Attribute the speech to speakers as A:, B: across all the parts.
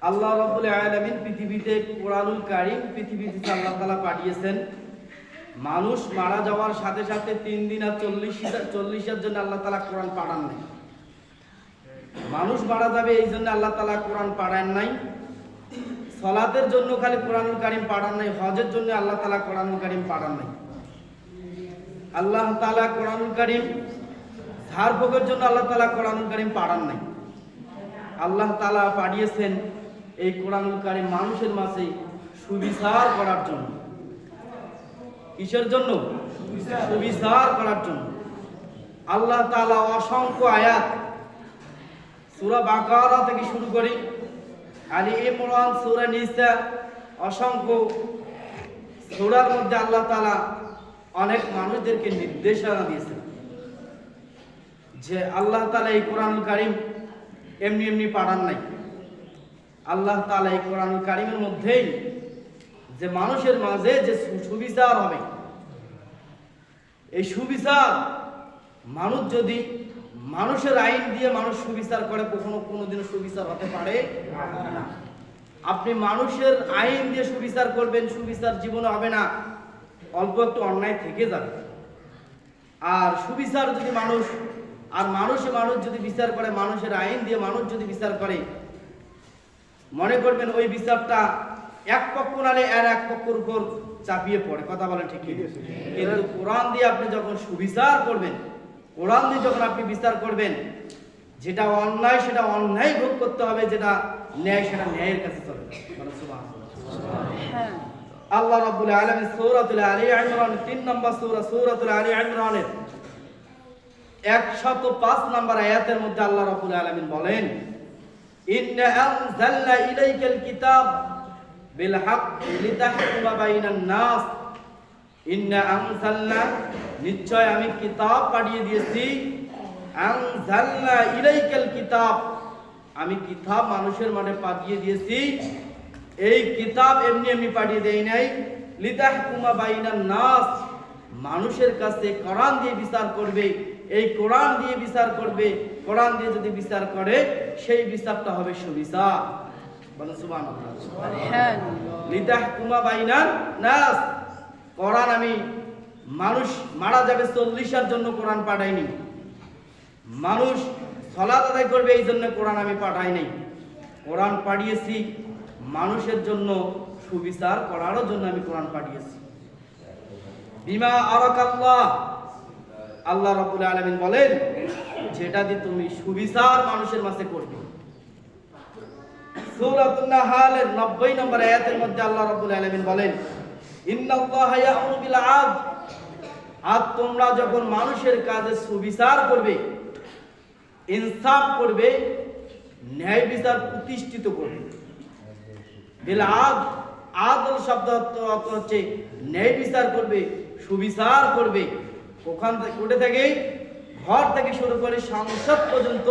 A: আল্লাহ রাব্বুল আলামিন পৃথিবীতে কোরআনুল কারীম পৃথিবীতে আল্লাহ তাআলা পাঠিয়েছেন। মানুষ মারা যাওয়ার সাথে সাথে 3 দিন আর 40 জন্য আল্লাহ তাআলা কোরআন পাঠান নাই। মানুষ মারা যাবে এই জন্য আল্লাহ তাআলা কোরআন পাঠান নাই। সালাতের জন্য খালি কোরআনুল কারীম পাঠান নাই, হজের জন্য আল্লাহ তাআলা কোরআনুল কারীম পাঠান নাই। আল্লাহ তাআলা কোরআনুল কারীম ঝাড়ফুঁকের জন্য আল্লাহ তাআলা কোরআনুল কারীম পাঠান নাই। আল্লাহ তাআলা পাঠিয়েছেন এই কোরআনুল কারীম মানুষের মাঝে সুবিচার করার জন্য। কিসের জন্য? সুবিচার করার জন্য। আল্লাহ তাআলা অসংখ্য আয়াত সূরা বাকারা থেকে শুরু করে আলী ইমরান, সূরা নিসা, অসংখ্য সূরার মধ্যে আল্লাহ তাআলা অনেক মানুষদেরকে নির্দেশনা দিয়েছেন যে আল্লাহ তাআলা এই কোরআনুল কারীম এমনি এমনি পাঠান নাই। আল্লাহ তাআলা এই কোরআনুল কারীমের মধ্যেই যে মানুষের মাঝে যে সুবিচার হবে, এই সুবিচার মানুষ যদি মানুষের আইন দিয়ে মানুষ সুবিচার করে কোনোদিনও সুবিচার হতে পারে না। আপনি মানুষের আইন দিয়ে সুবিচার করবেন, সুবিচার জীবনে হবে না, অল্প একটু অন্যায় থেকে যাবে। আর সুবিচার যদি মানুষ যদি বিচার করে, মানুষের আইন দিয়ে মানুষ যদি বিচার করে, মনে করবেন ওই বিচারটা এক পক্ষ নালে আর এক পক্ষের উপর চাপিয়ে পড়ে। কথা বলেন ঠিক? কিন্তু কোরআন দিয়ে আপনি যখন সুবিচার করবেন, কোরআন দিয়ে যখন আপনি বিচার করবেন, যেটা অন্যায় সেটা অন্যায় ভোগ করতে হবে, যেটা ন্যায় সেটা ন্যায়ের কাছে চলবে। আল্লাহ রাব্বুল আলামিন সূরাতুল আলী ইমরান 3 নম্বর সূরাতুল আলী ইমরানের 105 নম্বর আয়াতের মধ্যে আল্লাহ রাব্বুল আলামিন বলেন, ইন্না আনজালনা ইলাইকাল কিতাব বিল হাক্কি লিতাহকুমা বাইনান নাস। ইন্না আনজালনা, নিশ্চয় আমি কিতাব পাঠিয়ে দিয়েছি। আনজালনা ইলাইকাল কিতাব, আমি কিতাব মানুষের মানে পাঠিয়ে দিয়েছি। এই কিতাব এমনি এমনি পাঠিয়ে দেই নাই। লিতাহকুমা বাইনান নাস, মানুষের কাছে কোরআন দিয়ে বিচার করবে। এই কোরআন দিয়ে বিচার করবে। কোরআন দিয়ে যদি বিচার করে সেই বিচারটা হবে সুবিচার। বলেন সুবহানাল্লাহ। লিতাহকুমা বাইনান নাস, কোরআন আমি মানুষ মারা যাবে 40 জন্য কোরআন পাঠাইনি। মানুষ সালাত আদায় করবে এই জন্য কোরআন আমি পাঠাই নাই। কোরআন পাঠিয়েছি মানুষের জন্য সুবিচার করার জন্য আমি কোরআন পাঠিয়েছি। বিমা আরাকাল্লাহ, আল্লাহ রাব্বুল আলামিন বলেন যেটা দিয়ে তুমি সুবিচার মানুষের মাঝে করবে। সূরাতুন নাহলের 90 নম্বর আয়াতের মধ্যে আল্লাহ রাব্বুল আলামিন বলেন, ইন্নাল্লাহা ইয়া'মুরু বিল আদল, আর তোমরা যখন মানুষের কাজে সুবিচার করবে, ইনসাফ করবে, ন্যায় বিচার প্রতিষ্ঠিত করবে। বিল আদল, আদল শব্দ অর্থ হচ্ছে ন্যায় বিচার করবে, সুবিচার করবে। কোটে থেকে ঘর থেকে শুরু করে সংসদ পর্যন্ত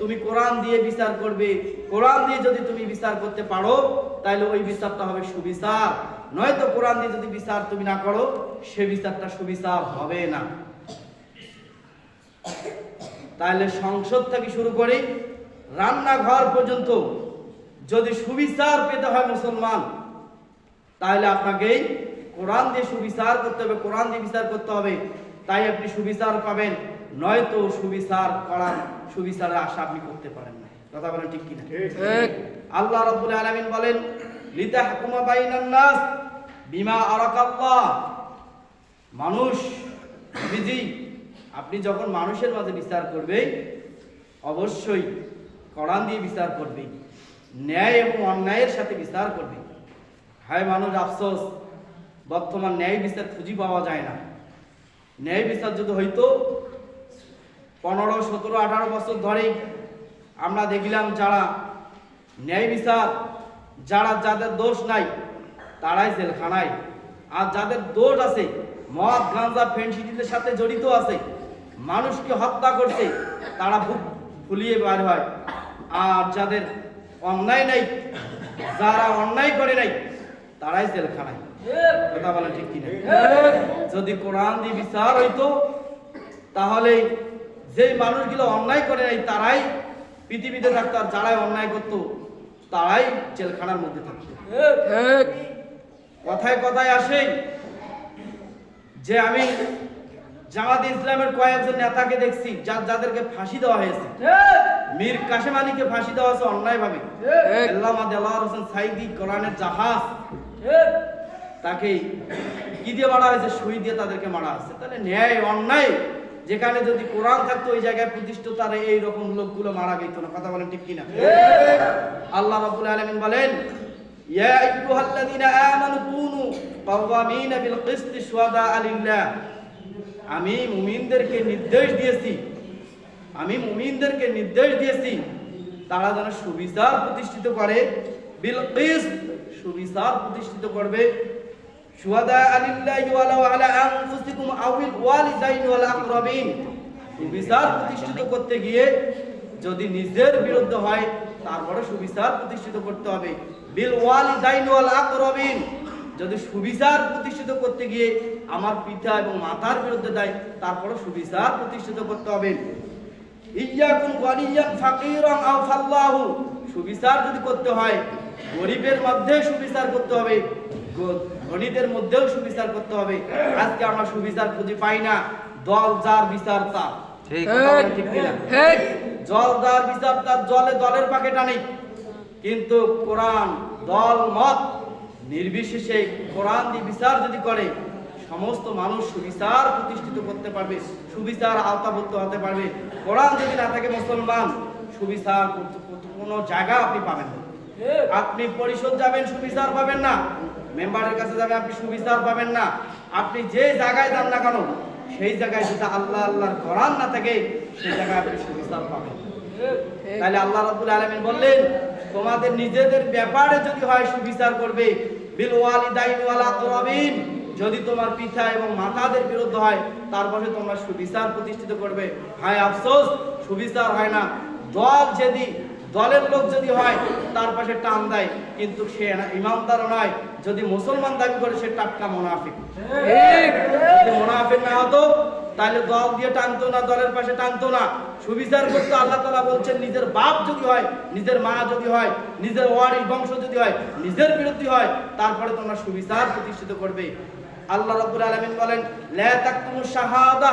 A: তুমি কোরআন দিয়ে বিচার করবে। কোরআন দিয়ে যদি তুমি বিচার করতে পারো তাহলে ওই বিচারটা হবে সুবিচার। নয়তো কোরআন দিয়ে যদি বিচার তুমি না করো সে বিচারটা সুবিচার হবে না। তাহলে সংসদ থেকে শুরু করে রান্নাঘর পর্যন্ত যদি সুবিচার পেতে হয় মুসলমান, তাহলে আপনাকে কোরআন দিয়ে সুবিচার করতে হবে, কোরআন দিয়ে বিচার করতে হবে, তাই আপনি সুবিচার পাবেন। নয়তো সুবিচারের আশা আপনি করতে পারেন না। কথা বলেন ঠিক কিনা? আল্লাহ রাব্বুল আলামিন বলেন, লিতাহকুমা বাইনান নাস বিমা আরাকাল্লাহ, মানুষ বিজি আপনি যখন মানুষের মাঝে বিচার করবে অবশ্যই কোরআন দিয়ে বিচার করবে, ন্যায় এবং অন্যায়ের সাথে বিচার করবে। হায় মানুষ আফসোস, বর্তমান ন্যায় বিচার খুঁজে পাওয়া যায় না। ন্যায় বিচার যদি হইতো 15, 17, 18 বছর ধরে আমরা দেখলাম যারা ন্যায় বিচার, যাদের দোষ নাই তারাই জেলখানায়, আর যাদের দোষ আছে, মদ গাঁজা ফেন্সিডিলের সাথে জড়িত আছে, মানুষকে হত্যা করছে, তারা বুক ফুলিয়ে বার হয়। আর যাদের অন্যায় নাই, যারা অন্যায় করে নাই, তারাই জেলখানায়। কথা বলেন ঠিক কিনা? যদি কোরআন দিয়ে বিচার হইতো তাহলে যে মানুষগুলো অন্যায় করে নাই তারাই পৃথিবীতে থাকতো, আর যারাই অন্যায় করতো তারাই জেলখানার মধ্যে থাকতো।
B: ঠিক।
A: কথায় কথায় আসে যে আমি জামাত ইসলামের কয়েকজন নেতাকে দেখছি যাদেরকে ফাঁসি দেওয়া হয়েছে। মীর কাসেম আলীকে ফাঁসি দেওয়া হয়েছে অন্যায়ভাবে। আল্লামা দেলাওয়ার হোসেন সাইদি কোরআনের জাহাজ, তাকে কি দিয়ে মারা হয়েছে? সুই দিয়ে তাদেরকে মারা হয়েছে। তাহলে ন্যায় অন্যায় যেখানে যদি কোরআন থাকতো ওই জায়গায় প্রতিষ্ঠিত, তারা এইরকম লোকগুলো মারা যেত না। কথা বলেন ঠিক কিনা? আল্লাহ রাব্বুল আলামিন বলেন, ইয়া আইয়ুহাল্লাযীনা আমানু কুনু কাওয়ামিনা বিল কিসতি শুহাদা লিল্লাহ। আমি মুমিনদেরকে নির্দেশ দিয়েছি তারা যেন সুবিচার প্রতিষ্ঠিত করে। বিল কিসত, সুবিচার প্রতিষ্ঠিত করবে। শুহাদা লিল্লাহি ওয়ালাউ আলা আনফুসিকুম আউল ওয়ালিদাইনি ওয়াল আকরাবিন। সুবিচার প্রতিষ্ঠিত করতে গিয়ে যদি নিজের বিরুদ্ধে হয় তারপরে সুবিচার প্রতিষ্ঠিত করতে হবে। বিল ওয়ালিদাইনি ওয়াল আকরাবিন, যদি সুবিচার প্রতিষ্ঠিত করতে গিয়ে আমার পিতা এবং মাতার বিরুদ্ধে দেয় তারপরে সুবিচার প্রতিষ্ঠিত করতে হবে। ইয়াকুন গানিয়ান ফাকিরান আও ফাল্লাহু, সুবিচার যদি করতে হয় গরিবের মধ্যে সুবিচার করতে হবে, ধনীদের মধ্যেও সুবিচার করতে হবে। আজকে আমরা সুবিচার খুঁজে পাই না। দল যার বিচার তার। ঠিক কিনা? জল যার বিচার তার, জলে দলের পাকে টানে। কিন্তু কোরআন দল মত নির্বিশেষে কোরআন দিয়ে বিচার যদি করে সমস্ত মানুষ সুবিচার প্রতিষ্ঠিত করতে পারবে, সুবিচার আওতাভুক্ত হতে পারবে। কোরআন যদি না থাকে মুসলমান, সুবিচার কোনো জায়গা আপনি পাবেন না। আপনি পরিষদ যাবেন সুবিচার পাবেন না, মেম্বারের কাছে যাবেন আপনি সুবিচার পাবেন না। আপনি যে জায়গায় যান না কেন সেই জায়গায় যদি আল্লাহর কোরআন না থাকে সেই জায়গায় আপনি সুবিচার পাবেন। তাহলে আল্লাহ রাব্বুল আলামিন বললেন, তোমাদের নিজেদের ব্যাপারে যদি হয় সুবিচার করবে। বিল ওয়ালিদাইনি ওয়াল আকরাবিন, যদি তোমার পিতা এবং মাতাদের বিরুদ্ধে হয় তারপরে তোমরা সুবিচার প্রতিষ্ঠিত করবে। হায় আফসোস, সুবিচার হয় না। দলের লোক যদি হয় তার পাশে টান দেয়, কিন্তু সে ইমানদার নয়। যদি মুসলমান দাবি করে সে টাটকা মুনাফিক। যদি মুনাফিক না হতো তাহলে দল দিয়ে টানতো না, দলের পাশে টানতো না। সুবিচার করতে আল্লাহ তাআলা বলছেন, নিজের বাপ যদি হয়, নিজের মা যদি হয়, নিজের ওয়ারিস বংশ যদি হয়, নিজের বিরুদ্ধে হয় তারপরে তোমরা সুবিচার প্রতিষ্ঠিত করবে। আল্লাহ রাব্বুল আলামিন বলেন, লা তাকতুমুশ শাহাদা,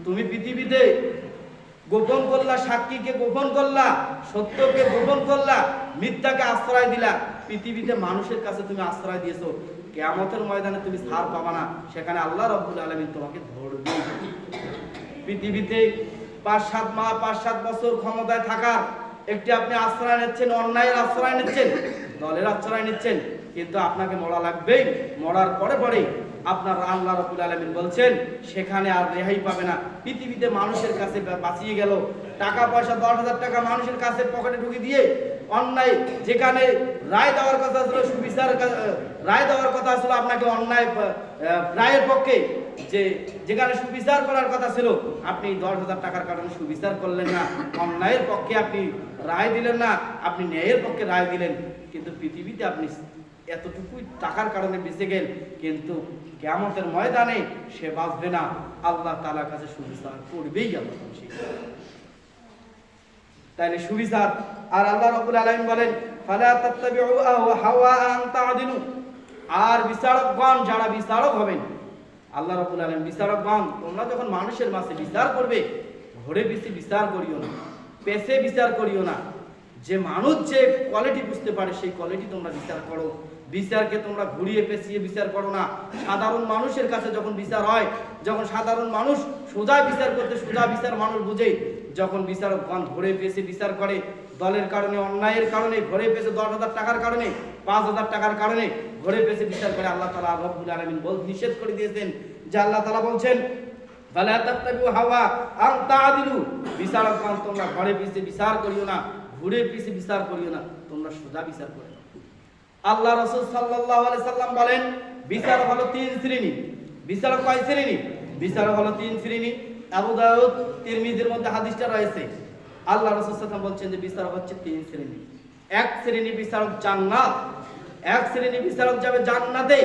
A: তুমি পৃথিবীতে গোপন করলা, সাক্ষীকে গোপন করলা, সত্যকে গোপন করলা, মিথ্যাকে আশ্রয় দিলা। পৃথিবীতে মানুষের কাছে তুমি আশ্রয় দিয়েছো, কিয়ামতের ময়দানে তুমি ছাড় পাবা না। সেখানে আল্লাহ রাব্বুল আলামিন তোমাকে ধরবে। পৃথিবীতে 5-7 বছর ক্ষমতায় থাকার একটি আপনি আশ্রয় নিচ্ছেন, অন্যায়ের আশ্রয় নিচ্ছেন, দলের আশ্রয় নিচ্ছেন, কিন্তু আপনাকে মরা লাগবেই। মরার পরে আপনার আল্লাহ রাব্বুল আলামিন বলছেন সেখানে আর রেহাই পাবে না। পৃথিবীতে মানুষের কাছে বাঁচিয়ে গেল, টাকা পয়সা 10,000 টাকা মানুষের কাছে পকেটে ঢুকিয়ে দিয়ে অন্যায় যেখানে রায় দেওয়ার কথা ছিল, সুবিচার রায় দেওয়ার কথা ছিল আপনাকে অন্যায় রায়ের পক্ষে, যেখানে সুবিচার করার কথা ছিল আপনি 10,000 টাকার কারণে সুবিচার করলেন না, অন্যায়ের পক্ষে আপনি রায় দিলেন না, আপনি ন্যায়ের পক্ষে রায় দিলেন। কিন্তু পৃথিবীতে আপনি এতটুকুই টাকার কারণে বেঁচে গেল, কিন্তু কিয়ামতের ময়দানে সে বাঁচবে না, আল্লাহ তাআলার কাছে সুবিচার করবেই আল্লাহ। তাইলে সুবিচার। আর আল্লাহ রাব্বুল আলামিন বলেন, ফালা তাত্তাবিউ হাওয়া আন তা'দিলু, আর বিচারকগণ যারা বিচারক হবেন, আল্লাহ রাব্বুল আলামিন বিচারকগণ, তোমরা যখন মানুষের মাঝে বিচার করবে ঘরে বেশি বিচার করিও না, পেছে বিচার করিও না। যে মানুষ যে কোয়ালিটি বুঝতে পারে সেই কোয়ালিটি তোমরা বিচার করো। বিচারকে তোমরা ঘুরিয়ে পেঁচিয়ে বিচার করো না। সাধারণ মানুষের কাছে যখন বিচার হয়, যখন সাধারণ মানুষ সোজা বিচার করতে সোজা বিচার মানুষ বুঝে, যখন বিচারকগণ ঘুরে পেঁচে বিচার করে দলের কারণে, অন্যায়ের কারণে, ঘুরে পেঁচে 10,000 টাকার কারণে, 5,000 টাকার কারণে ঘুরে পেঁচে বিচার করে, আল্লাহ তাআলা রাব্বুল আলামিন নিষেধ করে দিয়েছেন। যে আল্লাহ তাআলা বলছেন, ফালা তাত্তাবিউ হাওয়া আন তা'দিলু, বিচারকগণ তোমরা ঘরে পেঁচে বিচার করিও না, ঘুরে পেঁচে বিচার করিও না, তোমরা সোজা বিচার করো। আল্লাহ রাসূল সাল্লাল্লাহু আলাইহি সাল্লাম বলেন, বিচার হলো 3 শ্রেণী। বিচারক কয় শ্রেণী? বিচারক হলো 3 শ্রেণী। আবু দাউদ তিরমিজির মধ্যে হাদিসটা রয়েছে। আল্লাহ রাসূল সাল্লাল্লাহু আলাইহি সাল্লাম বলছেন যে বিচারক হচ্ছে 3 শ্রেণী। এক শ্রেণী বিচারক জান্নাত, এক শ্রেণী বিচারক যাবে জান্নাতে,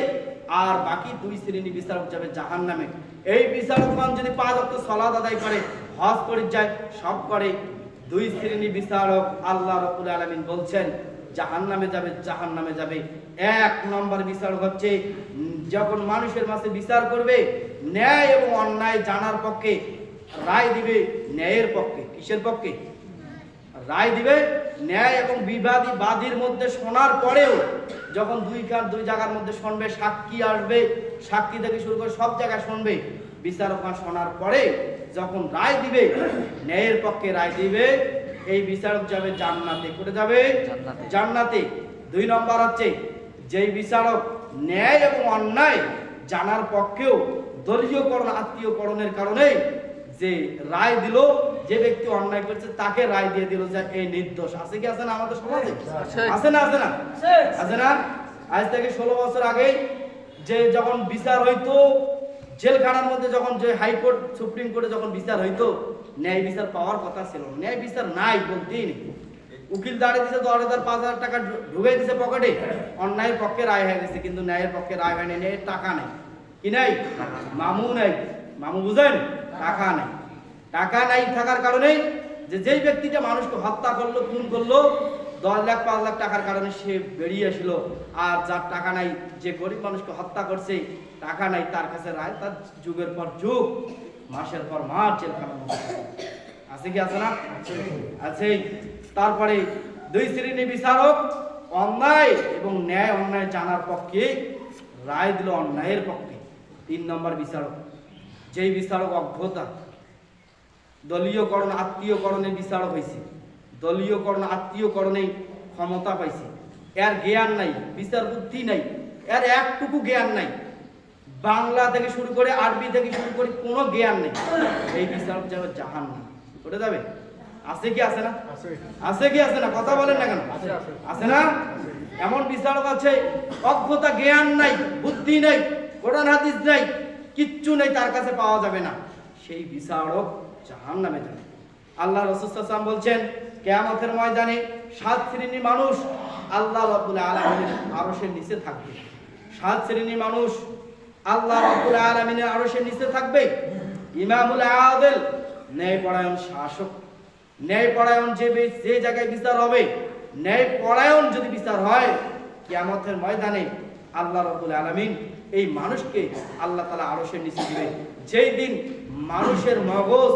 A: আর বাকি 2 শ্রেণী বিচারক যাবে জাহান্নামে। এই বিচারকগণ যদি 5 ওয়াক্ত সালাত আদায় করে, হজ করে যায়, সব করে, 2 শ্রেণী বিচারক আল্লাহ রাব্বুল আলামিন বলছেন জাহান্নামে যাবে, জাহান্নামে যাবে। এক নম্বর বিচারক হচ্ছে যখন মানুষের মাঝে বিচার করবে, ন্যায় এবং অন্যায় জানার পক্ষে রায় দিবে, ন্যায়ের পক্ষে। কিসের পক্ষে? রায় দিবে ন্যায় এবং বাদীর মধ্যে শোনার পরেও যখন দুই জায়গার মধ্যে শুনবে, সাক্ষী আসবে, সাক্ষী থেকে শুরু করে সব জায়গায় শুনবে, বিচারকগণ শোনার পরে যখন রায় দিবে, ন্যায়ের পক্ষে রায় দিবে, এই বিচারক যাবে জান্নাতে। করে যাবে জান্নাতে। 2 নম্বর হচ্ছে যেই বিচারক ন্যায় এবং অন্যায় জানার পক্ষেও দলীয়করণ, আত্মীয়করণের কারণে যে রায় দিল, যে ব্যক্তি অন্যায় করছে তাকে রায় দিয়ে দিল যে এই নির্দোষ। আছে কি আছে না আমাদের সমাজে? আছে না? আছে না? আছে না? আজ থেকে 16 বছর আগে যে যখন বিচার হইতো, জেলখানার মধ্যে যখন যে হাইকোর্ট, সুপ্রিম কোর্টে যখন বিচার হইতো, ন্যায় বিচার পাওয়ার কথা ছিল। ন্যায় বিচার নাই বলতেই নেই। উকিল দাঁড়িয়ে দিছে 10,000 5,000 টাকা ঢুকাই দিছে পকেটে, অন্যায়ের পক্ষে রায় হয়ে গেছে, কিন্তু ন্যায়ের পক্ষে রায় হয়নি। ন্যায়ের টাকা নেই। কি নাই? মামু নাই। মামু বুঝেন? টাকা নেই। টাকা নাই থাকার কারণে যেই ব্যক্তিটা মানুষকে হত্যা করলো, খুন করলো, 10 লাখ 5 লাখ টাকার কারণে সে বেরিয়ে আসিল। আর যার টাকা নাই, যে গরিব মানুষকে হত্যা করছে, টাকা নাই, তার কাছে রায় তার যুগের পর যুগ, মাসের পর মাস জেলখানার মধ্যে। আছে কি আছে না? আছে। তারপরে 2 শ্রেণীর বিচারক অন্যায় এবং ন্যায় অন্যায় জানার পক্ষে রায় দিল অন্যায়ের পক্ষে। 3 নম্বর বিচারক, যেই বিচারক অজ্ঞতা, দলীয়করণ, আত্মীয়করণের বিচারক হয়েছে, দলীয়করণ, আত্মীয়করণে ক্ষমতা পাইছে, এর জ্ঞান নাই, বিচার বুদ্ধি নাই, এর একটুকু জ্ঞান নাই, বাংলা থেকে শুরু করে আরবি থেকে শুরু করে কোনো জ্ঞান নেই, এই বিচারক যাবে জাহান্নাম। ওটা যাবে। আছে কি আছে না? আছে কি আছে না? কথা বলেন না কেন? আছে না? এমন বিচারক আছে, অজ্ঞতা, জ্ঞান নাই, বুদ্ধি নাই, কোরআন হাদিস নাই, কিচ্ছু নেই, তার কাছে পাওয়া যাবে না। সেই বিচারক জাহান্নামে যাবে। আল্লাহ রাসূল সাল্লাল্লাহু আলাইহি ওয়াসাল্লাম বলছেন, কিয়ামতের ময়দানে 7 শ্রেণীর মানুষ আল্লাহ রাব্বুল আলামিনের আরশের নিচে থাকবে। 7 শ্রেণীর মানুষ আল্লাহ রাব্বুল আলামিনের আরশের নিচে থাকবে। ইমামুল আদিল, ন্যায়পরায়ণ শাসক। ন্যায়পরায়ণ যে জায়গায় বিচার হবে, ন্যায়পরায়ণ যদি বিচার হয়, কিয়ামতের ময়দানে আল্লাহ রাব্বুল আলামিন এই মানুষকে আল্লাহ তাআলা আরশের নিচে দিবেন। যেই দিন মানুষের মগজ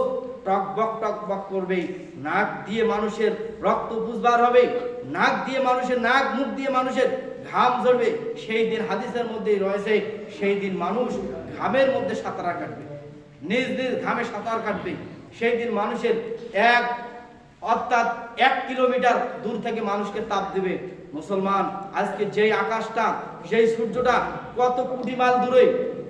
A: টকবক করবে, নাক দিয়ে মানুষের রক্ত পুষবার হবে, নাক দিয়ে মানুষের, নাক মুখ দিয়ে মানুষের ঘাম ঝরবে, সেই দিন হাদিসের মধ্যেই রয়েছে, সেই দিন মানুষ ঘামের মধ্যে সাঁতার কাটবে, নিজ নিজ ঘামে সাঁতার কাটবে। সেই দিন মানুষের অর্থাৎ 1 কিলোমিটার দূর থেকে মানুষকে তাপ দিবে। মুসলমান, আজকে যেই আকাশটা, যেই সূর্যটা কত কোটি মাইল দূরে,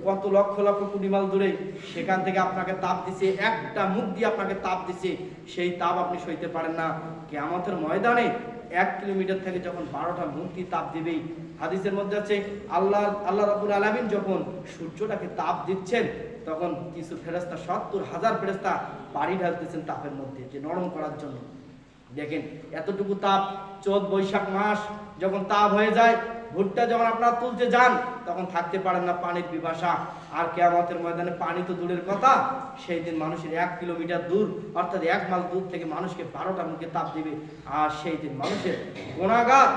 A: কত লক্ষ লক্ষ কোটি মাইল দূরে, সেখান থেকে আপনাকে তাপ দিছে, একটা মুখ দিয়ে আপনাকে তাপ দিছে, সেই তাপ আপনি সইতে পারেন না। কিয়ামতের ময়দানে 1 কিলোমিটার থেকে যখন 12টা মুখ দিয়ে তাপ দিবে, হাদিসের মধ্যে আছে আল্লাহ রাব্বুল আলামিন যখন সূর্যটাকে তাপ দিচ্ছেন, তখন কিছু ফেরেশতা, 70,000 ফেরেশতা পানি ঢালতেছেন তাপের মধ্যে, যে নরম করার জন্য। দেখেন এতটুকু তাপ, চৈত বৈশাখ মাস যখন তাপ হয়ে যায়, ভুট্টা যখন আপনারা তুলতে যান, তখন থাকতে পারেন না, পানির পিপাসা। আর কিয়ামতের ময়দানে পানি তো দূরের কথা, সেই দিন মানুষের 1 কিলোমিটার দূর, অর্থাৎ 1 মাইল দূর থেকে মানুষকে 12টা মুখে তাপ দিবে। আর সেই দিন মানুষের গুনাহগার,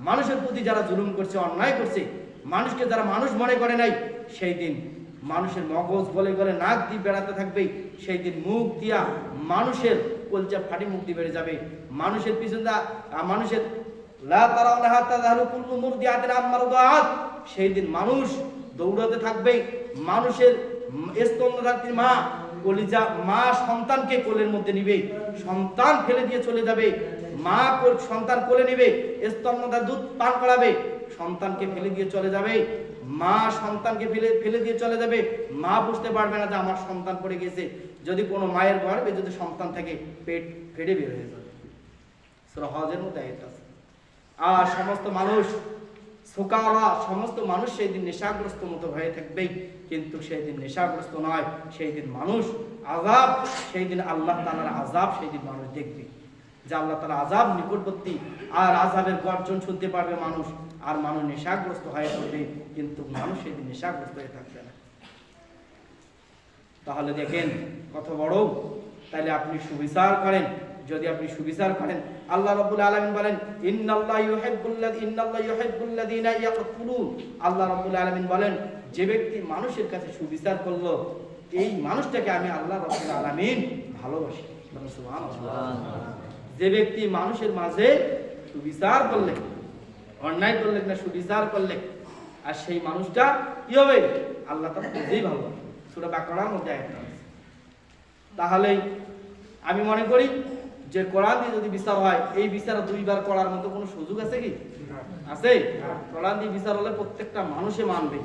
A: মানুষের প্রতি যারা জুলুম করছে, অন্যায় করছে, মানুষকে যারা মানুষ মনে করে নাই, সেই দিন মানুষের মগজ গলে গলে নাক দিয়ে বেড়াতে থাকবে। সেই দিন মুখ দিয়া মানুষের কলজা ফাটি, মুখ দিয়ে বেড়ে যাবে। মানুষের পিছন মানুষের সেই দিন মানুষ দৌড়াতে থাকবে। মানুষের স্তন্যদাত্রী মা, কলিজা মা সন্তানকে কোলের মধ্যে নিবে, সন্তান ফেলে দিয়ে চলে যাবে। মা সন্তান কোলে নিবে, স্তন্যদার দুধ পান করাবে, সন্তানকে ফেলে দিয়ে চলে যাবে। মা সন্তানকে ফেলে দিয়ে চলে যাবে। মা বুঝতে পারবে না যে আমার সন্তান পড়ে গেছে। যদি কোনো মায়ের গর্ভে যদি সন্তান থেকে পেট ফেটে বের হয়ে যাবে, সূরা হজের মধ্যে আয়াত আছে। আর সমস্ত মানুষ সুকারা, সমস্ত মানুষ সেই দিন নেশাগ্রস্ত মতো হয়ে থাকবে, কিন্তু সেই দিন নেশাগ্রস্ত নয়। সেই দিন মানুষ আযাব, সেই দিন আল্লাহ তাআলার আযাব সেই দিন মানুষ দেখবে, যে আল্লাহ তাআলা আযাব নিকটবর্তী। আর আযাবের গর্জন শুনতে পারবে মানুষ, আর মানুষ নেশাগ্রস্ত হয়ে পড়বে, কিন্তু মানুষ সেই দিন নেশাগ্রস্ত হয়ে থাকবে না। তাহলে দেখেন কত বড়। তাহলে আপনি সুবিচার করেন, যদি আপনি সুবিচার করেন। আল্লাহ রাব্বুল আলামিন বলেন ইন্নাল্লাহা ইউহিব্বুল্লাযীনা ইয়াকতুলুন। আল্লাহ রাব্বুল আলামিন বলেন যে ব্যক্তি মানুষের কাছে সুবিচার করলো এই মানুষটাকে আমি আল্লাহ রাব্বুল আলামিন ভালোবাসি। সুবহানাল্লাহ। যে ব্যক্তি মানুষের মাঝে সুবিচার করলে, অন্যায় করলে না সুবিচার করলে, আর সেই মানুষটা কি হবে আল্লাহ তাআলা নিজেই ভালো। সূরা বাকারার মধ্যে আয়াত আছে। তাহলে আমি মনে করি যে কোরআন দিয়ে যদি বিচার হয় এই বিচার দুইবার করার মতো কোনো সুযোগ আছে কি? আছে? কোরআন দিয়ে বিচার হলে প্রত্যেকটা মানুষে মানবে।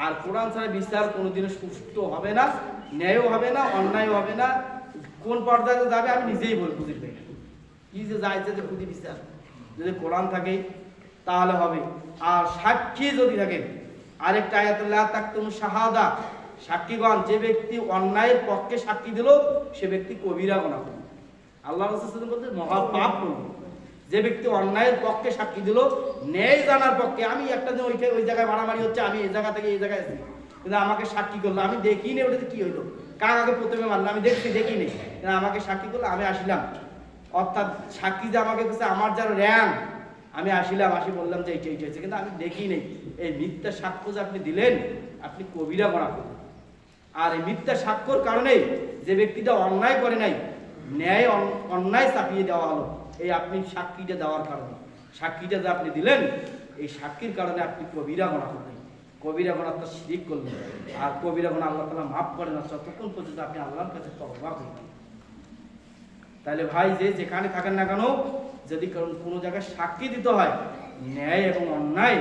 A: আর কোরআন ছাড়া বিচার কোনোদিনও সুষ্ঠু হবে না, ন্যায়ও হবে না, অন্যায়ও হবে না। কোন পর্যায়ে যাবে আমি নিজেই বুঝি পাই না। কি যে যাইছে যে খুদি বিচার যদি কোরআন থাকে তাহলে হবে। আর সাক্ষী যদি থাকে, আরেকটা আয়াতুল্লাহ তাকতুমু শাহাদা, সাক্ষীগণ যে ব্যক্তি অন্যায়ের পক্ষে সাক্ষী দিল সে ব্যক্তি কবিরা গুনাহ করবে। আল্লাহ রাসূল বলতে মহা পাপ করবে। যে ব্যক্তি অন্যায়ের পক্ষে সাক্ষী দিল, ন্যায় জানার পক্ষে, আমি একটা দিন ওই জায়গায় মারামারি হচ্ছে, আমি এই জায়গা থেকে এই জায়গায় আছি, কিন্তু আমাকে সাক্ষী করলো, আমি দেখিনি ওটাতে কি হইলো, কাকে প্রথমে মারলো আমি দেখিনি, কিন্তু আমাকে সাক্ষী করলো, আমি আসলাম। অর্থাৎ সাক্ষী যে আমাকে কাছে আমার যারা র্যাং, আমি আসলাম, আসি বললাম যে এইটা হয়েছে, কিন্তু আমি দেখি নেই। এই মিথ্যা সাক্ষ্য যে আপনি দিলেন আপনি কবিরা গুনাহ করলেন। আর এই মিথ্যা সাক্ষ্যর কারণে যে ব্যক্তিটা অন্যায় করে নাই, ন্যায় অন্যায় চাপিয়ে দেওয়া হলো এই আপনি সাক্ষীটা দেওয়ার কারণে। সাক্ষীটা যে আপনি দিলেন এই সাক্ষীর কারণে আপনি কবিরা গুনাহ করলেন। কবিরা গুনাহ তো শিরক করলেন। আর কবিরা গুনাহ আল্লাহ তাআলা মাফ করেন না যতক্ষণ পর্যন্ত আপনি আল্লাহর কাছে তওবা করবেন। তাহলে ভাই যে যেখানে থাকেন না কেন, যদি কোনো জায়গায় সাক্ষী দিতে হয় ন্যায় এবং অন্যায়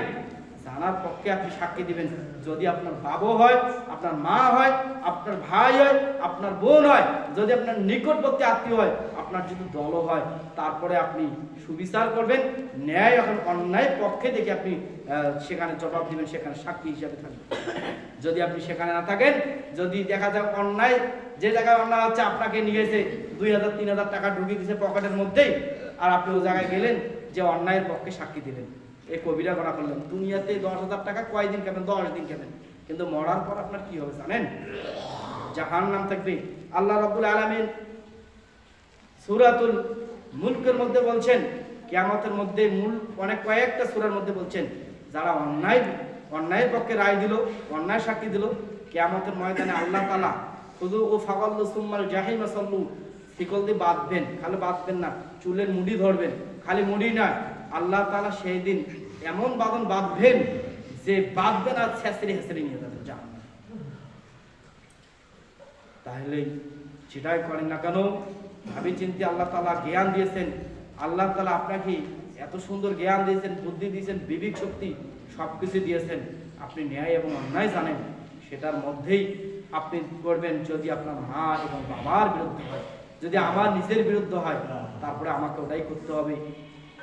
A: জানার পক্ষে আপনি সাক্ষী দিবেন। যদি আপনার বাবা হয়, আপনার মা হয়, আপনার ভাই হয়, আপনার বোন হয়, যদি আপনার নিকটবর্তী আত্মীয় হয়, আপনার যদি দল হয়, তারপরে আপনি সুবিচার করবেন, ন্যায় এবং অন্যায় পক্ষে দেখে আপনি সেখানে জবাব দিবেন, সেখানে সাক্ষী হিসাবে থাকবেন। যদি আপনি সেখানে না থাকেন, যদি দেখা যায় অন্যায় যে জায়গায় অন্যায় হচ্ছে আপনাকে নিয়েছে 2000-3000 টাকা ঢুকিয়ে দিয়েছে পকেটের মধ্যেই, আর আপনি ওই জায়গায় গেলেন যে অন্যায়ের পক্ষে সাক্ষী দিলেন, এই কবিরা গুনাহ করলেন। দুনিয়াতে 10,000 টাকা কয়দিন কেন? 10 দিন কেন? কিন্তু মরার পর আপনার কি হবে জানেন? জাহান্নাম থাকবে। আল্লাহ রাব্বুল আলামিন সূরাতুল মুলকের মধ্যে বলছেন, কিয়ামতের মধ্যে অনেক কয়েকটা সূরার মধ্যে বলছেন যারা অন্যায়ের পক্ষে রায় দিল, অন্যায় সাক্ষী দিল, কিয়ামতের ময়দানে আল্লাহ তাআলা শুধু ও ফাগাল্লু সুম্মাল জাহিমা সাল্লু, শিকল দিয়ে বাঁধবেন, খালি বাঁধবেন না, চুলের মুড়ি ধরবেন, খালি মুড়ি না, আল্লাহ তাআলা সেই দিন এমন বাঁধন বাঁধবেন যে বাঁধবেন আর ছেঁচড়ে হেঁচড়ে নিয়ে যাবেন জাহান্নামে। তাহলে সেটাই করেন না কেন, ভাবি চিন্তে আল্লাহ তাআলা জ্ঞান দিয়েছেন। আল্লাহ তাআলা আপনাকে এত সুন্দর জ্ঞান দিয়েছেন, বুদ্ধি দিয়েছেন, বিবেক শক্তি সবকিছু দিয়েছেন। আপনি ন্যায় এবং অন্যায় জানেন, সেটার মধ্যেই আপনি করবেন। যদি আপনার মা এবং বাবার বিরুদ্ধে হয়, যদি আমার নিজের বিরুদ্ধে হয়, তারপরে আমাকে ওটাই করতে হবে।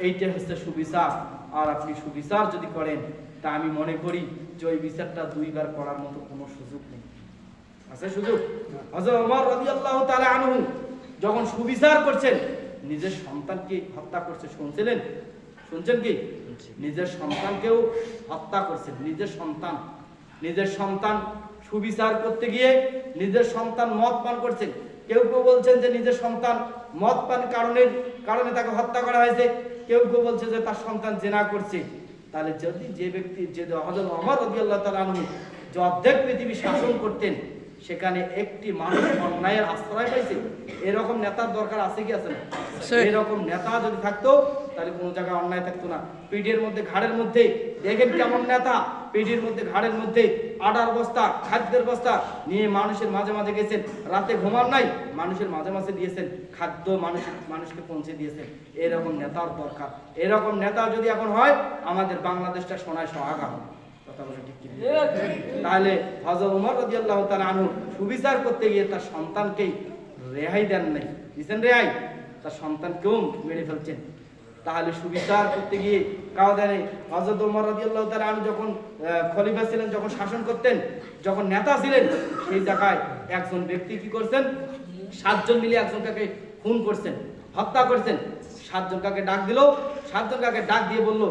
A: এইটা হচ্ছে সুবিচার। আর আপনি সুবিচার যদি করেন, তা আমি মনে করি যে ওই বিচারটা দুইবার করার মতো কোনো সুযোগ নেই। আছে সুযোগ? হযরত ওমর রাদিয়াল্লাহু তাআলা আনহু যখন সুবিচার করছেন, নিজের সন্তানকে হত্যা করছে, শুনছেন কি? নিজের সন্তানকেও হত্যা করছেন। নিজের সন্তান সুবিচার করতে গিয়ে নিজের সন্তান মদ পান করছেন। কেউ বলছেন যে নিজের সন্তান মদ পান কারণে তাকে হত্যা করা হয়েছে, কেউ বলছে যে তার সন্তান জিনা করছে। তাহলে যদি যে ব্যক্তি, যে হযরত ওমর রাদিয়াল্লাহু তাআলা আনহু যে অর্ধেক পৃথিবী শাসন করতেন, সেখানে একটি মানুষ অন্যায়ের আশ্রয় পাইছে, এরকম নেতার দরকার আছে কি আছে না? এরকম নেতা যদি থাকতো তাহলে কোনো জায়গায় অন্যায় থাকতো না। পিঠের মধ্যে, ঘাড়ের মধ্যে, দেখেন কেমন নেতা, পিঠের মধ্যে, ঘাড়ের মধ্যে আটার বস্তা, খাদ্যের বস্তা নিয়ে মানুষের মাঝে মাঝে গেছেন, রাতে ঘুমান নাই, মানুষের মাঝে মাঝে দিয়েছেন খাদ্য, মানুষকে পৌঁছে দিয়েছেন। এরকম নেতার দরকার। এরকম নেতা যদি এখন হয়, আমাদের বাংলাদেশটা সোনায় সোহাগা হবে। কথা বলে ঠিক কি? তাহলে হযরত ওমর রাদিয়াল্লাহু তাআলা আনহু সুবিচার করতে গিয়ে তার সন্তানকেই রেহাই দেন নাই, দিয়েছেন রেহাই, তার সন্তানকেও মেরে ফেলছেন। তাহলে সুবিচার করতে গিয়ে কাও দেয়। হযরত ওমর রাদিয়াল্লাহু তাআলা আনহু যখন খলিফা ছিলেন, যখন শাসন করতেন, যখন নেতা ছিলেন, সেই জায়গায় একজন ব্যক্তি কি করছেন, 7 জন মিলে একজনকে খুন করছেন, হত্যা করছেন। 7 জনকে ডাক দিল, 7 জনকে ডাক দিয়ে বলল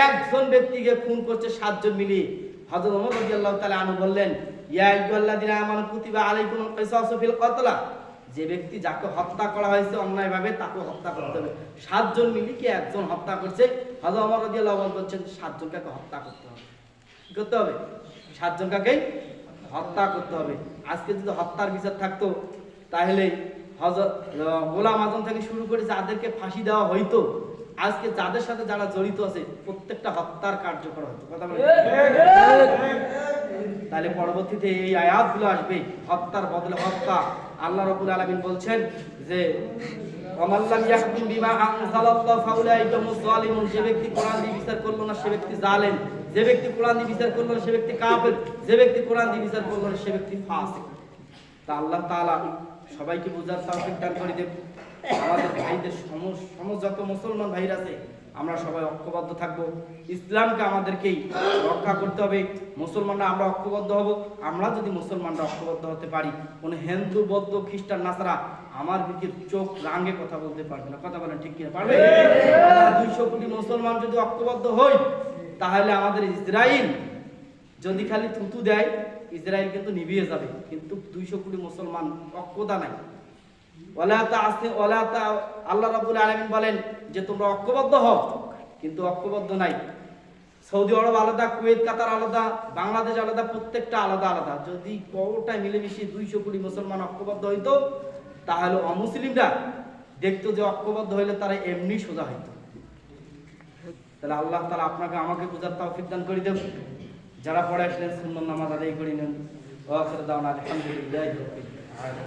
A: একজন ব্যক্তিকে খুন করছে 7 জন মিলে। হযরত ওমর রাদিয়াল্লাহু তাআলা আনহু বললেন, ইয়া আইয়ুহাল্লাযিনা আমানু কুতিবা আলাইকুমুল কিসাসু ফিল কতলা, যে ব্যক্তি যাকে হত্যা করা হয়েছে অন্যায়ভাবে তাকে হত্যা করতে হবে। 7 জন মিলে কি একজন হত্যা করছে, হযরত ওমর রাদিয়াল্লাহু আনহু বলছেন 7 জনকে হত্যা করতে হবে। কি করতে হবে? 7 জনকে হত্যা করতে হবে। আজকে যদি হত্যার বিচার থাকতো তাহলে হযরত গোলাম আজম থেকে শুরু করে যাদেরকে ফাঁসি দেওয়া হইতো, আজকে যাদের সাথে যারা জড়িত আছে প্রত্যেকটা হত্যার কার্যকর হতো। কথা বলেন। তাহলে পরবর্তীতে এই আয়াতগুলো আসবে, হত্যার বদলে হত্যা। আল্লাহ রাব্বুল আলামিন বলছেন যে ওয়ামাল্লাম ইয়াহকুম বিমা আনজালাল্লাহু ফাউলাইকা হুমুজ জালিমুন, যে ব্যক্তি কোরআন দিয়ে বিচার করলো না সে ব্যক্তি জালেম, যে ব্যক্তি কোরআন দিয়ে বিচার করলো না সে ব্যক্তি কাফের, যে ব্যক্তি কোরআন দিয়ে বিচার করলো না সে ব্যক্তি ফাসিক। তা আল্লাহ তাআলা সবাইকে বোঝার তৌফিক দান করে দেব। আমাদের ভাইদের সমস্ত যত মুসলমান ভাইরা আছে আমরা সবাই ঐক্যবদ্ধ থাকবো। ইসলামকে আমাদেরকেই রক্ষা করতে হবে। মুসলমানরা আমরা ঐক্যবদ্ধ হব। আমরা যদি মুসলমানরা ঐক্যবদ্ধ হতে পারি, কোন হিন্দু বৌদ্ধ খ্রিস্টান নাসারা আমার দিকে চোখ রাঙে কথা বলতে পারবে না। কথা বলেন ঠিক কিনা? পারবে? 200 কোটি মুসলমান যদি ঐক্যবদ্ধ হই তাহলে আমাদের ইসরায়েল যদি খালি থুতু দেয় ইসরায়েল কিন্তু নিভিয়ে যাবে। কিন্তু 200 কোটি মুসলমান ঐক্যতা নাই। আল্লাহ রাব্বুল আলামিন বলেন যে তোমরা ঐক্যবদ্ধ হও, কিন্তু ঐক্যবদ্ধ নাই। সৌদি আরব আলাদা, কুয়েত কাতার আলাদা, বাংলাদেশ আলাদা, প্রত্যেকটা আলাদা আলাদা। যদি কোটায় মিলেমিশে 200 কোটি মুসলমান ঐক্যবদ্ধ হইতো তাহলে অমুসলিমরা দেখতো যে ঐক্যবদ্ধ হইলে তারা এমনি সোজা হইতো। তাহলে আল্লাহ তাআলা আপনাকে আমাকে বুঝার তৌফিক দান করে দেব। যারা পড়ে আসলেন সুন্নাত নামাজ আদায় করে নেন। ওয়া আখিরু দাওয়ানা আলহামদুলিল্লাহি রাব্বিল আলামিন।